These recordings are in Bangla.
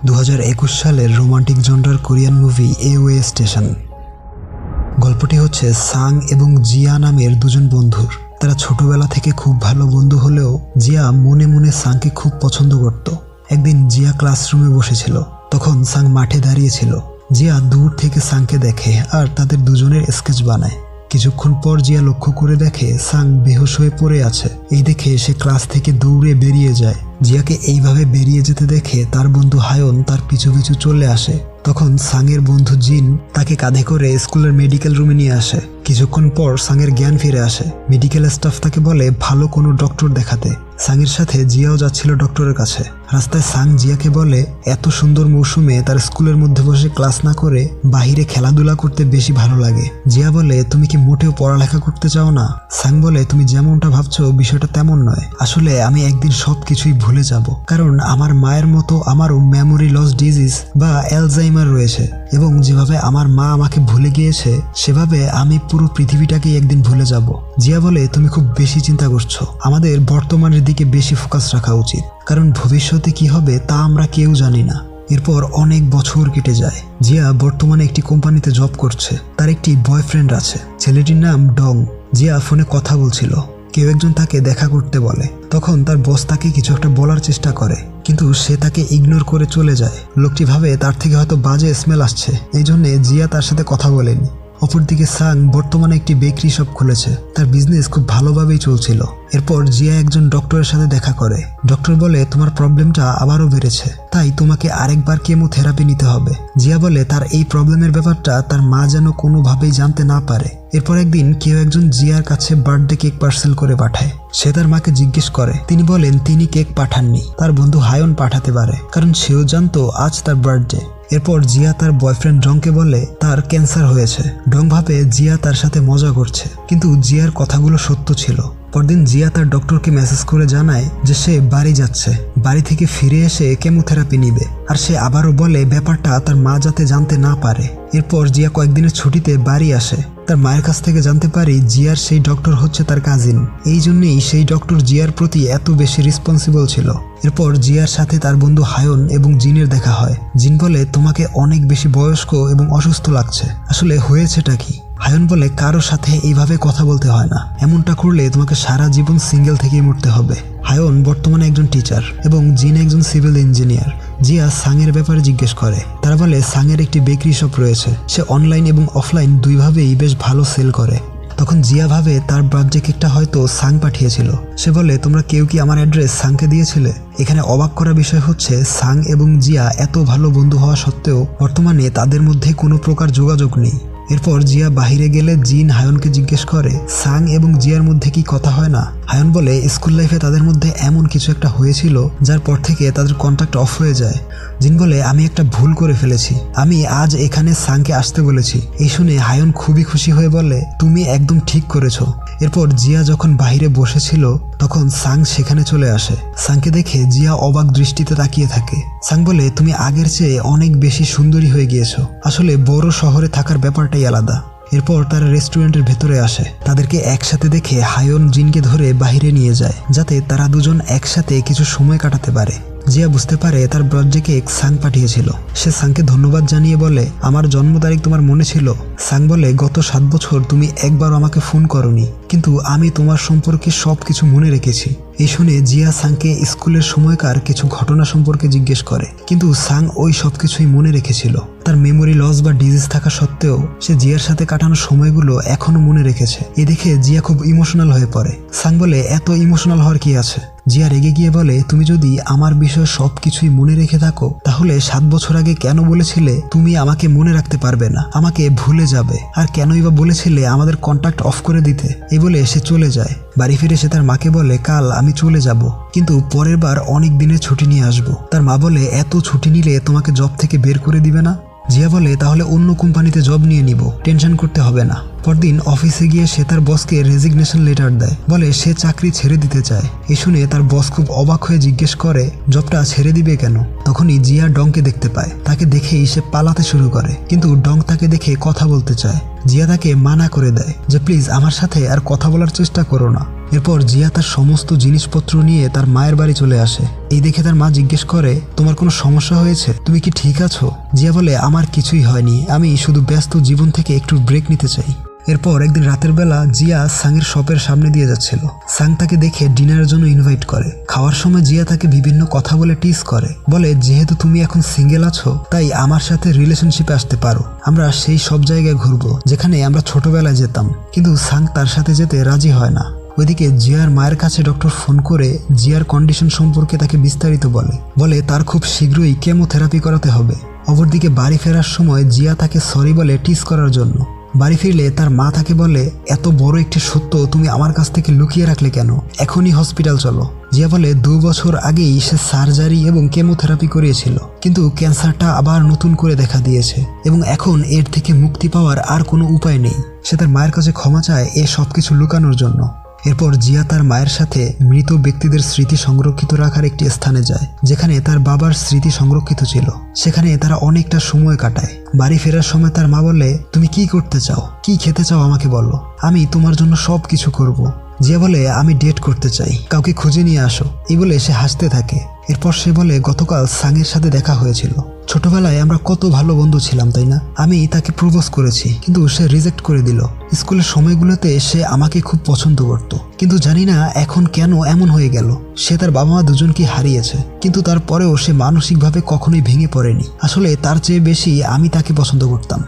2021 সালের রোমান্টিক জনরার কোরিয়ান মুভি এওয়ে স্টেশন। গল্পটি হচ্ছে সাং এবং জিয়া নামের দুজন বন্ধুর। তারা ছোটবেলা থেকে খুব ভালো বন্ধু হলেও জিয়া মনে মনে সাংকে খুব পছন্দ করত। একদিন জিয়া ক্লাসরুমে বসেছিল, তখন সাং মাঠে দাঁড়িয়েছিল। জিয়া দূর থেকে সাংকে দেখে আর তাদের দুজনের স্কেচ বানায়। কিছুক্ষণ পর জিয়া লক্ষ্য করে দেখে সাং বেহুশ হয়ে পড়ে আছে। এই দেখে সে ক্লাস থেকে দৌড়ে বেরিয়ে যায়। জিয়াকে এইভাবে বেরিয়ে যেতে দেখে তার বন্ধু হায়ন তার পিছু পিছু চলে আসে। তখন সাংয়ের বন্ধু জিন তাকে কাঁধে করে স্কুলের মেডিকেল রুমে নিয়ে আসে। কিছুক্ষণ পর সাংয়ের জ্ঞান ফিরে আসে। মেডিকেল স্টাফ তাকে বলে ভালো কোনো ডক্টর দেখাতে। সাংয়ের সাথে জিয়াও যাচ্ছিল ডক্টরের কাছে। রাস্তায় সাং জিয়াকে বলে এত সুন্দর মৌসুমে তার স্কুলের মধ্যে বসে ক্লাস না করে বাহিরে খেলাধুলা করতে বেশি ভালো লাগে। জিয়া বলে তুমি কি মোটেও পড়ালেখা করতে চাও না? সাং বলে তুমি যেমনটা ভাবছো বিষয়টা তেমন নয়। আসলে আমি একদিন সবকিছুই ভুলে যাব, কারণ আমার মায়ের মতো আমারও মেমোরি লস ডিজিজ বা অ্যালজাইমার রয়েছে, এবং যেভাবে আমার মা আমাকে ভুলে গিয়েছে সেভাবে আমি পুরো পৃথিবীটাকে একদিন ভুলে যাব। জিয়া বলে তুমি খুব বেশি চিন্তা করছো। আমাদের বর্তমানের দিকে বেশি ফোকাস রাখা উচিত, কারণ ভবিষ্যতে কি হবে তা আমরা কেউ জানি না। এরপর অনেক বছর কেটে যায়। জিয়া বর্তমানে একটি কোম্পানিতে জব করছে। তার একটি বয়ফ্রেন্ড আছে, ছেলেটির নাম ডং। জিয়া ফোনে কথা বলছিল, কেউ একজন তাকে দেখা করতে বলে। তখন তার বস তাকে কিছু একটা বলার চেষ্টা করে, কিন্তু সে তাকে ইগনোর করে চলে যায়। লোকটি ভাবে তার থেকে হয়তো বাজে স্মেল আসছে, এই জন্যে জিয়া তার সাথে কথা বলেনি। অপরদিকে সাং বর্তমানে একটি বেকারি শপ খুলেছে। তার বিজনেস খুব ভালোভাবেই চলছিল। এরপর জিয়া একজন ডক্টরের সাথে দেখা করে। ডক্টর বলে তোমার প্রবলেমটা আবারও বেড়েছে, তাই তোমাকে আরেকবার কেমোথেরাপি নিতে হবে। জিয়া বলে তার এই প্রবলেমের ব্যাপারটা তার মা যেন কোনোভাবেই জানতে না পারে। এরপর একদিন কেউ একজন জিয়ার কাছে বার্থডে কেক পার্সেল করে পাঠায়। সে তার মাকে জিজ্ঞেস করে, তিনি বলেন তিনি কেক পাঠাননি, তার বন্ধু হায়ন পাঠাতে পারে, কারণ সেও জানতো আজ তার বার্থডে। এরপর জিয়া তার বয়ফ্রেন্ড ডংকে বলে তার ক্যান্সার হয়েছে। ডং ভাবে জিয়া তার সাথে মজা করছে, কিন্তু জিয়ার কথাগুলো সত্য ছিল। পরদিন জিয়া তার ডক্টরকে মেসেজ করে জানায় যে সে বাড়ি যাচ্ছে, বাড়ি থেকে ফিরে এসে কেমোথেরাপি নিবে। আর সে আবারও বলে ব্যাপারটা তার মা যাতে জানতে না পারে। এরপর জিয়া কয়েকদিনের ছুটিতে বাড়ি আসে। তার মায়ের কাছ থেকে জানতে পারি জিয়ার সেই ডক্টর হচ্ছে তার কাজিন। এই জন্যই সেই ডক্টর জিয়ার প্রতি এত বেশি রেসপন্সিবল ছিল। এরপর জিয়ার সাথে তার বন্ধু হায়ন এবং জিনের দেখা হয়। জিন বলে তোমাকে অনেক বেশি বয়স্ক এবং অসুস্থ লাগছে, আসলে হয়েছেটা কি? হায়ন বলে কারো সাথে এইভাবে কথা বলতে হয় না, এমনটা করলে তোমাকে সারা জীবন সিঙ্গেল থেকেই মরতে হবে। হায়ন বর্তমানে একজন টিচার এবং জিন একজন সিভিল ইঞ্জিনিয়ার। জিয়া সাংয়ের ব্যাপারে জিজ্ঞেস করে। তারা বলে সাংয়ের একটি বেকারি শপ রয়েছে, সে অনলাইন এবং অফলাইন দুইভাবেই বেশ ভালো সেল করে। তখন জিয়া ভাবে তার বার্থডে কেকটা হয়তো সাং পাঠিয়েছিল। সে বলে তোমরা কেউ কি আমার অ্যাড্রেস সাংকে দিয়েছিলে? এখানে অবাক করার বিষয় হচ্ছে সাং এবং জিয়া এত ভালো বন্ধু হওয়া সত্ত্বেও বর্তমানে তাদের মধ্যে কোনো প্রকার যোগাযোগ নেই। এরপর জিয়া বাহিরে গেলে জিন হায়নকে জিজ্ঞেস করে সাং এবং জিয়ার মধ্যে কি কথা হয় না? হায়ন বলে স্কুল লাইফে তাদের মধ্যে এমন কিছু একটা হয়েছিল যার পর থেকে তাদের কন্ট্যাক্ট অফ হয়ে যায়। জিন বলে আমি একটা ভুল করে ফেলেছি, আমি আজ এখানে সাংকে আসতে বলেছি। এই শুনে হায়ন খুবই খুশি হয়ে বলে তুমি একদম ঠিক করেছো। এরপর জিয়া যখন বাহিরে বসেছিল তখন সাং সেখানে চলে আসে। সাংকে দেখে জিয়া অবাক দৃষ্টিতে তাকিয়ে থাকে। সাং বলে তুমি আগের চেয়ে অনেক বেশি সুন্দরী হয়ে গিয়েছো, আসলে বড় শহরে থাকার ব্যাপারটাই আলাদা। এরপর তারা রেস্টুরেন্টের ভেতরে আসে। তাদেরকে একসাথে দেখে হায়ন জিনকে ধরে বাহিরে নিয়ে যায়, যাতে তারা দুজন একসাথে কিছু সময় কাটাতে পারে। জিয়া বুঝতে পারে তার বার্থডে কেক সাং পাঠিয়েছিল। সে সাংকে ধন্যবাদ জানিয়ে বলে আমার জন্ম তারিখ তোমার মনে ছিল? সাং বলে গত 7 বছর তুমি একবারও আমাকে ফোন করোনি, কিন্তু আমি তোমার সম্পর্কে সবকিছু মনে রেখেছি। এই শুনে জিয়া সাংকে স্কুলের সময়কার কিছু ঘটনা সম্পর্কে জিজ্ঞেস করে, কিন্তু সাং ওই সবকিছুই মনে রেখেছিল। তার মেমোরি লস বা ডিজিজ থাকা সত্ত্বেও সে জিয়ার সাথে কাটানো সময়গুলো এখনো মনে রেখেছে। এ দেখে জিয়া খুব ইমোশনাল হয়ে পড়ে। সাং বলে এত ইমোশনাল হওয়ার কি আছে? জিয়া রেগে গিয়ে বলে তুমি যদি আমার বিষয়ে সবকিছুই মনে রেখে থাকো তাহলে 7 বছর আগে কেন বলেছিলে তুমি আমাকে মনে রাখতে পারবে না, আমাকে ভুলে যাবে? আর কেনই বা বলেছিলে আমাদের কন্ট্যাক্ট অফ করে দিতে? এই বলে সে চলে যায়। বাড়ি ফিরে সে তার মাকে বলে কাল আমি চলে যাব, কিন্তু পরের বার অনেক দিনের ছুটি নিয়ে আসবো। তার মা বলে এত ছুটি নিলে তোমাকে জব থেকে বের করে দিবে না? জিয়া বলে তাহলে অন্য কোম্পানিতে জব নিয়ে নিব, টেনশন করতে হবে না। পরদিন অফিসে গিয়ে সে তার বসকে রেজিগনেশন লেটার দেয়, বলে সে চাকরি ছেড়ে দিতে চায়। এই শুনে তার বস খুব অবাক হয়ে জিজ্ঞেস করে জবটা ছেড়ে দিবে কেন? তখনই জিয়া ডংকে দেখতে পায়। তাকে দেখেই সে পালাতে শুরু করে, কিন্তু ডং তাকে দেখে কথা বলতে চায়। জিয়া তাকে মানা করে দেয় যে প্লিজ আমার সাথে আর কথা বলার চেষ্টা করো না। এরপর জিয়া তার সমস্ত জিনিসপত্র নিয়ে তার মায়ের বাড়ি চলে আসে। এই দেখে তার মা জিজ্ঞেস করে, তোমার কোনো সমস্যা হয়েছে? তুমি কি ঠিক আছো? জিয়া বলে, আমার কিছুই হয়নি, আমি শুধু ব্যস্ত জীবন থেকে একটু ব্রেক নিতে চাই। এরপর একদিন রাতের বেলা জিয়া সাংয়ের শপের সামনে দিয়ে যাচ্ছিল। সাং তাকে দেখে ডিনারের জন্য ইনভাইট করে। খাওয়ার সময় জিয়া তাকে বিভিন্ন কথা বলে টিজ করে, বলে যেহেতু তুমি এখন সিঙ্গেল আছো তাই আমার সাথে রিলেশনশিপে আসতে পারো, আমরা সেই সব জায়গায় ঘুরবো যেখানে আমরা ছোটবেলায় যেতাম। কিন্তু সাং তার সাথে যেতে রাজি হয় না। ওইদিকে জিয়ার মায়ের কাছে ডক্টর ফোন করে জিয়ার কন্ডিশন সম্পর্কে তাকে বিস্তারিত বলে তার খুব শীঘ্রই কেমোথেরাপি করাতে হবে। অপরদিকে বাড়ি ফেরার সময় জিয়া তাকে সরি বলে টিজ করার জন্য। বাড়ি ফিরলে তার মা তাকে বলে, এত বড় একটি সত্য তুমি আমার কাছ থেকে লুকিয়ে রাখলে কেন? এখনই হসপিটাল চলো। জিয়া বলে 2 বছর আগেই সে সার্জারি এবং কেমোথেরাপি করিয়েছিল, কিন্তু ক্যান্সারটা আবার নতুন করে দেখা দিয়েছে এবং এখন এর থেকে মুক্তি পাওয়ার আর কোনো উপায় নেই। সে তার মায়ের কাছে ক্ষমা চায় এ সবকিছু লুকানোর জন্য। এরপর জিয়া তার মায়ের সাথে মৃত ব্যক্তিদের স্মৃতি সংরক্ষিত রাখার একটি স্থানে যায়, যেখানে তার বাবার স্মৃতি সংরক্ষিত ছিল। সেখানে তারা অনেকটা সময় কাটায়। বাড়ি ফেরার সময় তার মা বলে, তুমি কি করতে চাও, কি খেতে চাও আমাকে বলো, আমি তোমার জন্য সব কিছু করব। জিয়া বলে, আমি ডেট করতে চাই, কাউকে খুঁজে নিয়ে আসো। এই বলে সে হাসতে থাকে। এরপর সে বলে, গতকাল সাংয়ের সাথে দেখা হয়েছিল, ছোটবেলায় আমরা কত ভালো বন্ধু ছিলাম তাই না? আমি তাকে প্রপোজ করেছি, কিন্তু সে রিজেক্ট করে দিল। স্কুলের সময়গুলোতে সে আমাকে খুব পছন্দ করত, কিন্তু জানি না এখন কেন এমন হয়ে গেল। সে তার বাবা মা দুজনকে হারিয়েছে, কিন্তু তারপরেও সে মানসিকভাবে কখনোই ভেঙে পড়েনি। আসলে তার চেয়ে বেশি আমি তাকে পছন্দ করতাম।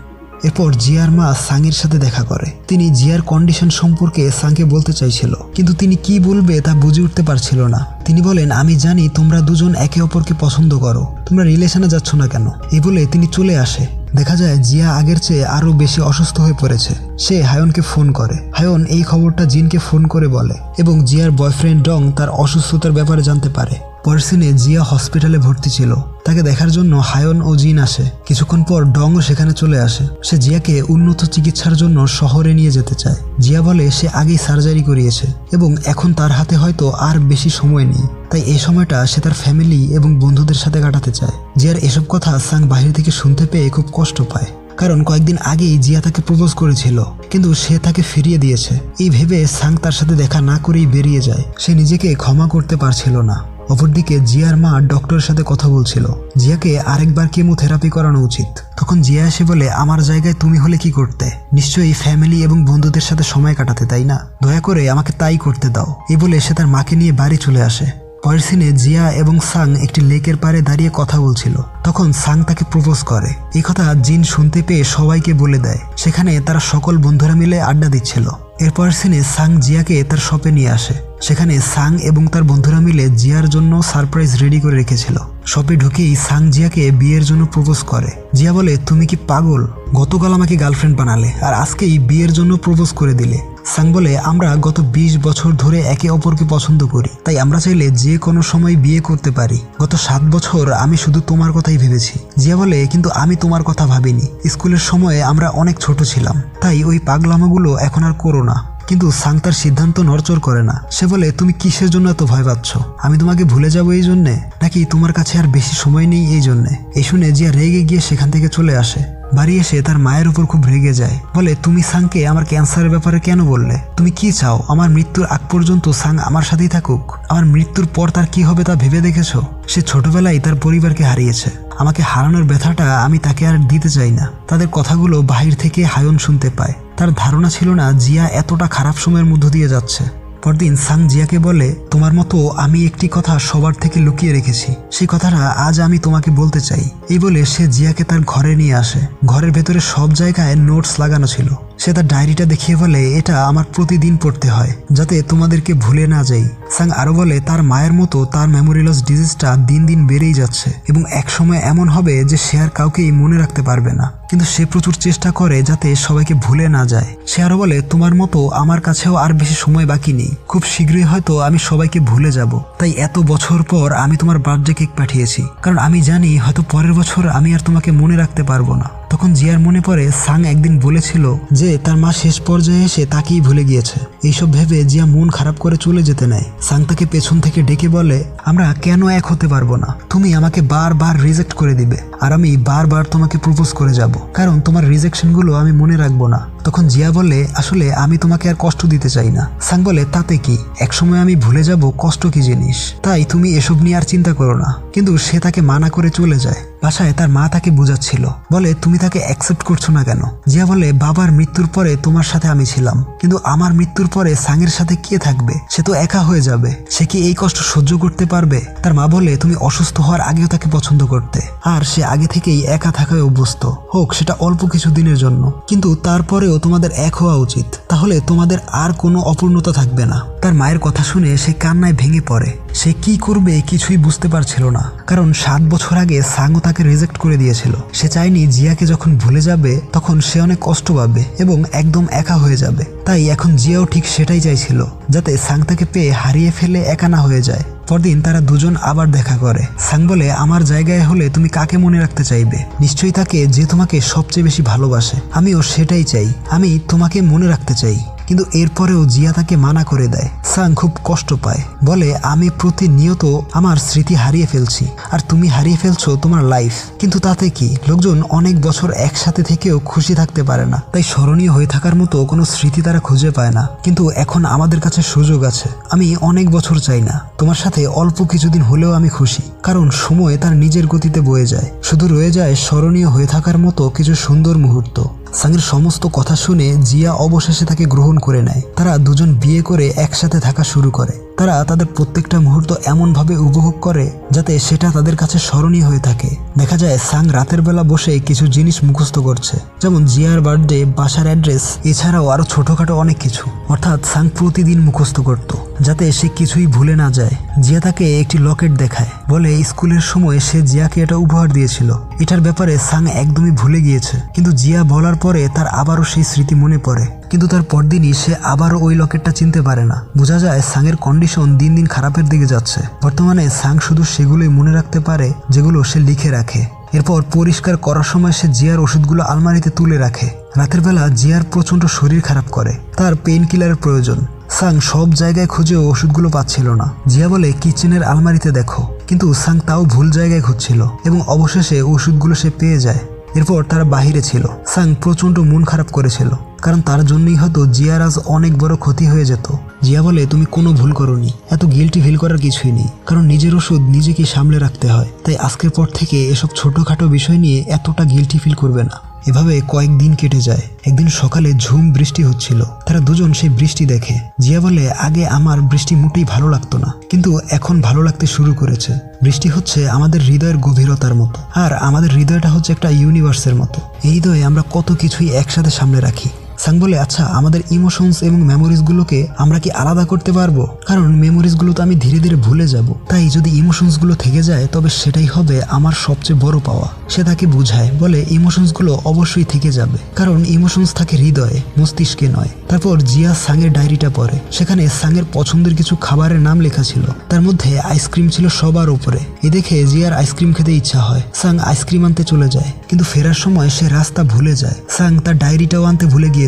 এরপর জিয়ার মা সাংয়ের সাথে দেখা করে। তিনি জিয়ার কন্ডিশন সম্পর্কে সাংকে বলতে চাইছিল, কিন্তু তিনি কি বলবে তা বুঝে উঠতে পারছিল না। তিনি বলেন, আমি জানি তোমরা দুজন একে অপরকে পছন্দ করো, তোমরা রিলেশনে যাচ্ছ না কেন? এই বলে তিনি চলে আসে। দেখা যায় জিয়া আগের চেয়ে আরো বেশি অসুস্থ হয়ে পড়েছে। সে হায়নকে ফোন করে। হায়ন এই খবরটা জিনকে ফোন করে বলে এবং জিয়ার বয়ফ্রেন্ড ডং তার অসুস্থতার ব্যাপারে জানতে পারে। পরের সিনে জিয়া হসপিটালে ভর্তি ছিল। তাকে দেখার জন্য হায়ন ও জিন আসে। কিছুক্ষণ পর ডংও সেখানে চলে আসে। সে জিয়াকে উন্নত চিকিৎসার জন্য শহরে নিয়ে যেতে চায়। জিয়া বলে সে আগেই সার্জারি করিয়েছে এবং এখন তার হাতে হয়তো আর বেশি সময় নেই, তাই এই সময়টা সে তার ফ্যামিলি এবং বন্ধুদের সাথে কাটাতে চায়। জিয়ার এসব কথা সাং বাহির থেকে শুনতে পেয়ে খুব কষ্ট পায়, কারণ কয়েকদিন আগেই জিয়া তাকে প্রপোজ করেছিল, কিন্তু সে তাকে ফিরিয়ে দিয়েছে। এই ভেবে সাং তার সাথে দেখা না করেই বেরিয়ে যায়। সে নিজেকে ক্ষমা করতে পারছিল না। অপরদিকে জিয়ার মা ডক্টরের সাথে কথা বলছিল, জিয়াকে আরেকবার কেমোথেরাপি করানো উচিত। তখন জিয়া এসে বলে, আমার জায়গায় তুমি হলে কি করতে? নিশ্চয়ই ফ্যামিলি এবং বন্ধুদের সাথে সময় কাটাতে, তাই না? দয়া করে আমাকে তাই করতে দাও। এই বলে সে তার মাকে নিয়ে বাড়ি চলে আসে। পরের সিনে জিয়া এবং সাং একটি লেকের পাড়ে দাঁড়িয়ে কথা বলছিল। তখন সাং তাকে প্রপোজ করে। এই কথা জিন শুনতে পেয়ে সবাইকে বলে দেয়। সেখানে তারা সকল বন্ধুরা মিলে আড্ডা দিচ্ছিল। এরপর সিনে সাং জিয়াকে তার শপে নিয়ে আসে। সেখানে সাং এবং তার বন্ধুরা মিলে জিয়ার জন্য সারপ্রাইজ রেডি করে রেখেছিল। শপে ঢুকেই সাং জিয়াকে বিয়ের জন্য প্রপোজ করে। জিয়া বলে, তুমি কি পাগল? গতকাল আমাকে গার্লফ্রেন্ড বানালে আর আজকেই বিয়ের জন্য প্রপোজ করে দিলে। সাং বলে, আমরা গত 20 বছর ধরে একে অপরকে পছন্দ করি, তাই আমরা চাইলে যে কোনো সময় বিয়ে করতে পারি। গত 7 বছর আমি শুধু তোমার কথাই ভেবেছি। জিয়া বলে, কিন্তু আমি তোমার কথা ভাবিনি। স্কুলের সময়ে আমরা অনেক ছোট ছিলাম, তাই ওই পাগলামোগুলো এখন আর করো না। কিন্তু সাং তার সিদ্ধান্ত নড়চড় করে না। সে বলে, তুমি কিসের জন্য এত ভয় পাচ্ছ? আমি তোমাকে ভুলে যাবো এই জন্যে, নাকি তোমার কাছে আর বেশি সময় নেই এই জন্যে? এই শুনে জিয়া রেগে গিয়ে সেখান থেকে চলে আসে। বাড়ি এসে তার মায়ের উপর খুব রেগে যায়। বলে, তুমি সাংকে আমার ক্যান্সারের ব্যাপারে কেন বললে? তুমি কি চাও আমার মৃত্যুর আগ পর্যন্ত সাং আমার সাথেই থাকুক? আমার মৃত্যুর পর তার কি হবে তা ভেবে দেখেছো? সে ছোটবেলায় তার পরিবারকে হারিয়েছে। আমাকে হারানোর ব্যথাটা আমি তাকে আর দিতে চাই না। তাদের কথাগুলো বাহির থেকে হায়ন শুনতে পায়। তার ধারণা ছিল না জিয়া এতটা খারাপ সময়ের মধ্য দিয়ে যাচ্ছে। পরদিন সাং জিয়াকে বলে, তোমার মতো আমি একটি কথা সবার থেকে লুকিয়ে রেখেছি, সেই কথাটা আজ আমি তোমাকে বলতে চাই। এই বলে সে জিয়াকে তার ঘরে নিয়ে আসে। ঘরের ভেতরে সব জায়গায় নোটস লাগানো ছিল। সে তার ডায়েরিটা দেখিয়ে বলে, এটা আমার প্রতিদিন পড়তে হয় যাতে তোমাদেরকে ভুলে না যাই। সাং আরো বলে, তার মায়ের মতো তার মেমোরি লস ডিজিজটা দিন দিন বেড়েই যাচ্ছে এবং এক সময় এমন হবে যে সে আর কাউকেই মনে রাখতে পারবে না, কিন্তু সে প্রচুর চেষ্টা করে যাতে সবাইকে ভুলে না যায়। সে আরো বলে, তোমার মতো আমার কাছেও আর বেশি সময় বাকি নেই। খুব শীঘ্রই হয়তো আমি সবাইকে ভুলে যাব। তাই এত বছর পর আমি তোমার বার্থডে কেক পাঠিয়েছি, কারণ আমি জানি হয়তো পরের বছর আমি আর তোমাকে মনে রাখতে পারবো না। তখন জিয়ার মনে পড়ে সাং একদিন বলেছিল যে তার মা শেষ পর্যায়ে এসে তাকেই ভুলে গিয়েছে। এইসব ভেবে জিয়া মন খারাপ করে চলে যেতে নেয়। সাং তাকে পেছন থেকে ডেকে বলে, আমরা কেন এক হতে পারবো না? তুমি আমাকে বারবার রিজেক্ট করে দিবে আর আমি বারবার তোমাকে প্রপোজ করে যাব, কারণ তোমার রিজেকশনগুলো আমি মনে রাখবো না। তখন জিয়া বলে, আসলে আমি তোমাকে আর কষ্ট দিতে চাই না। সাং বলে, তাতে কি, একসময় আমি ভুলে যাব কষ্ট কি জিনিস, তাই তুমি এসব নিয়ে আর চিন্তা করো না। কিন্তু সে তাকে মানা করে চলে যায়। বাসায় তার মা তাকে বোঝাচ্ছিল, বলে তুমি তাকে অ্যাকসেপ্ট করছো না কেন? জিয়া বলে, বাবার মৃত্যুর পরে তোমার সাথে আমি ছিলাম, কিন্তু আমার মৃত্যুর পরে সাংয়ের সাথে কে থাকবে? সে তো একা হয়ে যাবে, সে কি এই কষ্ট সহ্য করতে পারবে? তার মা বলে, তুমি অসুস্থ হওয়ার আগেও তাকে পছন্দ করতে, আর সে আগে থেকেই একা থাকায় অভ্যস্ত, হোক সেটা অল্প কিছু দিনের জন্য, কিন্তু তারপরেও তোমাদের এক হওয়া উচিত, তাহলে তোমাদের আর কোনো অপূর্ণতা থাকবে না। তার মায়ের কথা শুনে সে কান্নায় ভেঙে পড়ে। সে কি করবে কিছুই বুঝতে পারছিল না, কারণ 7 বছর আগে সাংও তাকে রিজেক্ট করে দিয়েছিল। সে চায়নি জিয়াকে যখন ভুলে যাবে তখন সে অনেক কষ্ট পাবে এবং একদম একা হয়ে যাবে। তাই এখন জিয়াও ঠিক সেটাই চাইছিল, যাতে সাং তাকে পেয়ে হারিয়ে ফেলে একা না হয়ে যায়। পরদিন তারা দুজন আবার দেখা করে। সাং বলে, আমার জায়গায় হলে তুমি কাকে মনে রাখতে চাইবে? নিশ্চয়ই তাকে যে তোমাকে সবচেয়ে বেশি ভালোবাসে। আমিও সেটাই চাই, আমি তোমাকে মনে রাখতে চাই। কিন্তু এরপরেও জিয়া তাকে মানা করে দেয়। সাং খুব কষ্ট পায়, বলে, আমি প্রতিনিয়ত আমার স্মৃতি হারিয়ে ফেলছি আর তুমি হারিয়ে ফেলছো তোমার লাইফ। কিন্তু তাতে কি, লোকজন অনেক বছর একসাথে থেকেও খুশি থাকতে পারে না, তাই স্মরণীয় হয়ে থাকার মতো কোনো স্মৃতি তারা খুঁজে পায় না। কিন্তু এখন আমাদের কাছে সুযোগ আছে, আমি অনেক বছর চাই না, তোমার সাথে অল্প কিছুদিন হলেও আমি খুশি, কারণ সময় তার নিজের গতিতে বয়ে যায়, শুধু রয়ে যায় স্মরণীয় হয়ে থাকার মতো কিছু সুন্দর মুহূর্ত। সাংয়ের সমস্ত কথা শুনে জিয়া অবশেষে তাকে গ্রহণ করে নেয়। তারা দুজন বিয়ে করে একসাথে থাকা শুরু করে। তারা তাদের প্রত্যেকটা মুহূর্ত এমনভাবে উপভোগ করে যাতে সেটা তাদের কাছে স্মরণীয় হয়ে থাকে। দেখা যায় সাং রাতের বেলা বসে কিছু জিনিস মুখস্থ করছে, যেমন জিয়ার বার্থডে, বাসার অ্যাড্রেস, এছাড়াও আরো ছোটখাটো অনেক কিছু। অর্থাৎ সাং প্রতিদিন মুখস্থ করত যাতে সে কিছুই ভুলে না যায়। জিয়া তাকে একটি লকেট দেখায়, বলে স্কুলের সময় সে জিয়াকে এটা উপহার দিয়েছিল। এটার ব্যাপারে সাং একদমই ভুলে গিয়েছে, কিন্তু জিয়া বলার পরে তার আবারও সেই স্মৃতি মনে পড়ে। কিন্তু তার পরদিনই সে আবারও ওই লকেটটা চিনতে পারে না। বোঝা যায় সাংয়ের কন্ডিশন দিন দিন খারাপের দিকে যাচ্ছে। বর্তমানে সাং শুধু সেগুলোই মনে রাখতে পারে যেগুলো সে লিখে রাখে। এরপর পরিষ্কার করার সময় সে জিয়ার ওষুধগুলো আলমারিতে তুলে রাখে। রাতের বেলা জিয়ার প্রচন্ড শরীর খারাপ করে, তার পেইন কিলারের প্রয়োজন। সাং সব জায়গায় খুঁজেও ওষুধগুলো পাচ্ছিল না। জিয়া বলে, কিচেনের আলমারিতে দেখো, কিন্তু সাং তাও ভুল জায়গায় খুঁজছিল এবং অবশেষে ওষুধগুলো সে পেয়ে যায়। এরপর তারা বাহিরে ছিল। সাং প্রচন্ড মন খারাপ করেছিল, কারণ তার জন্যই হয়তো জিয়ার আজ অনেক বড় ক্ষতি হয়ে যেত। জিয়া বলে, তুমি কোনো ভুল করোনি, এত গিল্টি ফিল করার কিছুই নেই, কারণ নিজের ওষুধ নিজেকে সামলে রাখতে হয়। তাই আজকের পর থেকে এসব ছোটখাটো বিষয় নিয়ে এতটা গিল্টি ফিল করবে না। এভাবে কয়েকদিন কেটে যায়। একদিন সকালে ঝুম বৃষ্টি হচ্ছিল। তারা দুজন সেই বৃষ্টি দেখে। জিয়া বলে, আগে আমার বৃষ্টি মোটেই ভালো লাগতো না, কিন্তু এখন ভালো লাগতে শুরু করেছে। বৃষ্টি হচ্ছে আমাদের হৃদয়ের গভীরতার মতো, আর আমাদের হৃদয়টা হচ্ছে একটা ইউনিভার্সের মতো। এই হৃদয়ে আমরা কত কিছুই একসাথে সামলে রাখি। সাং বলে, আচ্ছা আমাদের ইমোশনস এবং মেমোরিজগুলোকে আমরা কি আলাদা করতে পারবো? কারণ মেমোরিজগুলো তো আমি ধীরে ধীরে ভুলে যাব, তাই যদি ইমোশনসগুলো থেকে যায় তবে সেটাই হবে আমার সবচেয়ে বড় পাওয়া। সে তাকে বুঝায়, বলে ইমোশনসগুলো অবশ্যই থেকে যাবে, কারণ ইমোশনস থাকে হৃদয়ে, মস্তিষ্কে নয়। তারপর জিয়া সাংয়ের ডায়েরিটা পড়ে। সেখানে সাংয়ের পছন্দের কিছু খাবারের নাম লেখা ছিল, তার মধ্যে আইসক্রিম ছিল সবার উপরে। এ দেখে জিয়ার আইসক্রিম খেতে ইচ্ছা হয়। সাং আইসক্রিম আনতে চলে যায়, কিন্তু ফেরার সময় সে রাস্তা ভুলে যায়। সাং তার ডায়েরিটাও আনতে ভুলে গিয়েছিল।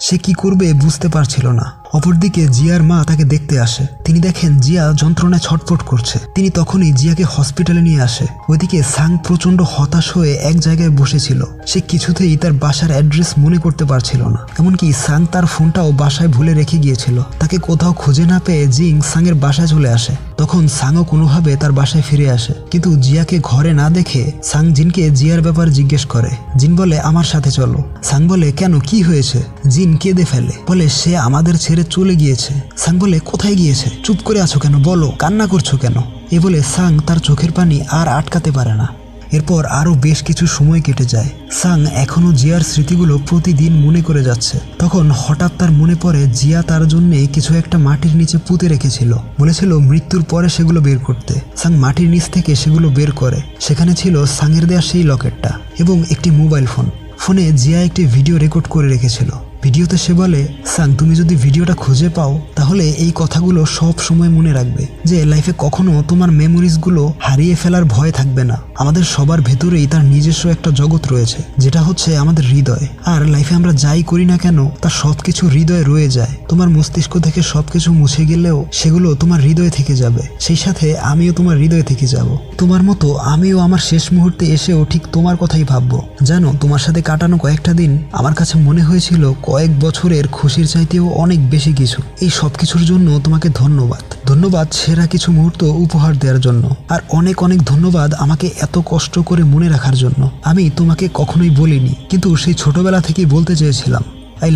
সে কি করবে বুঝতে পারছিল না। অপরদিকে জিয়ার মা তাকে দেখতে আসে। তিনি দেখেন জিয়া যন্ত্রণায় ছটফট করছে। তিনি তখনই জিয়াকে হসপিটালে নিয়ে আসে। ওইদিকে সাং প্রচন্ড হতাশ হয়ে এক জায়গায় বসেছিল। সে কিছুতেই তার বাসার অ্যাড্রেস মনে করতে পারছিল না। এমনকি সাং তার ফোনটাও বাসায় ভুলে রেখে গিয়েছিল। তাকে কোথাও খুঁজে না পেয়ে জিং সাংয়ের বাসায় চলে আসে। তখন সাংও কোনোভাবে তার বাসায় ফিরে আসে, কিন্তু জিয়াকে ঘরে না দেখে সাং জিনকে জিয়ার ব্যাপারে জিজ্ঞেস করে। জিন বলে, আমার সাথে চলো। সাং বলে, কেন, কি হয়েছে? জিন কেঁদে ফেলে, বলে, সে আমাদের ছেড়ে চলে গিয়েছে। সাং বলে, কোথায় গিয়েছে? চুপ করে আছো কেন, বলো, কান্না করছো কেন? এ বলে সাং তার চোখের পানি আর আটকাতে পারে না। এরপর আরো বেশ কিছু সময় কেটে যায়। সাং এখনো জিয়ার স্মৃতিগুলো প্রতিদিন মনে করে যাচ্ছে। তখন হঠাৎ তার মনে পড়ে জিয়া তার জন্য কিছু একটা মাটির নিচে পুঁতে রেখেছিল। বলেছিল মৃত্যুর পরে সেগুলো বের করতে। সাং মাটির নিচ থেকে সেগুলো বের করে। সেখানে ছিল সাংয়ের দেয়া সেই লকেটটা এবং একটি মোবাইল ফোন। ফোনে জিয়া একটি ভিডিও রেকর্ড করে রেখেছিল। ভিডিওতে সে বলে, সাং তুমি যদি ভিডিওটা খুঁজে পাও তাহলে এই কথাগুলো সব সময় মনে রাখবে যে লাইফে কখনো তোমার মেমোরিজগুলো হারিয়ে ফেলার ভয় থাকবে না। আমাদের সবার ভেতরেই তার নিজস্ব একটা জগৎ রয়েছে, যেটা হচ্ছে আমাদের হৃদয়। আর লাইফে আমরা যাই করি না কেন তা সবকিছু হৃদয়ে রয়ে যায়। তোমার মস্তিষ্ক থেকে সবকিছু মুছে গেলেও সেগুলো তোমার হৃদয়ে থেকে যাবে। সেই সাথে আমিও তোমার হৃদয়ে থেকে যাব। তোমার মতো আমিও আমার শেষ মুহূর্তে এসেও ঠিক তোমার কথাই ভাববো। জানো, তোমার সাথে কাটানো কয়েকটা দিন আমার কাছে মনে হয়েছিল কয়েক বছরের খুশির চাইতেও অনেক বেশি কিছু। এই সব কিছুর জন্য তোমাকে ধন্যবাদ। ধন্যবাদ সেরা কিছু মুহূর্ত উপহার দেওয়ার জন্য। আর অনেক অনেক ধন্যবাদ আমাকে এত কষ্ট করে মনে রাখার জন্য। আমি তোমাকে কখনোই বলিনি, কিন্তু সেই ছোটবেলা থেকেই বলতে চেয়েছিলাম, আই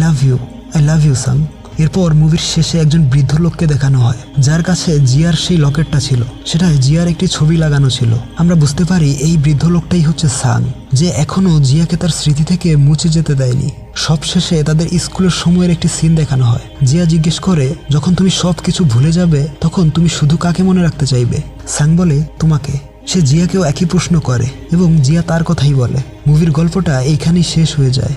লাভ ইউ সাং। এরপর মুভির শেষে একজন বৃদ্ধ লোককে দেখানো হয়, যার কাছে জিয়ার সেই লকেটটা ছিল। সেটায় জিয়ার একটি ছবি লাগানো ছিল। আমরা বুঝতে পারি এই বৃদ্ধ লোকটাই হচ্ছে সাং, যে এখনো জিয়াকে তার স্মৃতি থেকে মুছে যেতে দেয়নি। সবশেষে তাদের স্কুলের সময়ের একটি সিন দেখানো হয়। জিয়া জিজ্ঞেস করে, যখন তুমি সব কিছু ভুলে যাবে তখন তুমি শুধু কাকে মনে রাখতে চাইবে? সাং বলে, তোমাকে। সে জিয়াকেও একই প্রশ্ন করে এবং জিয়া তার কথাই বলে। মুভির গল্পটা এইখানেই শেষ হয়ে যায়।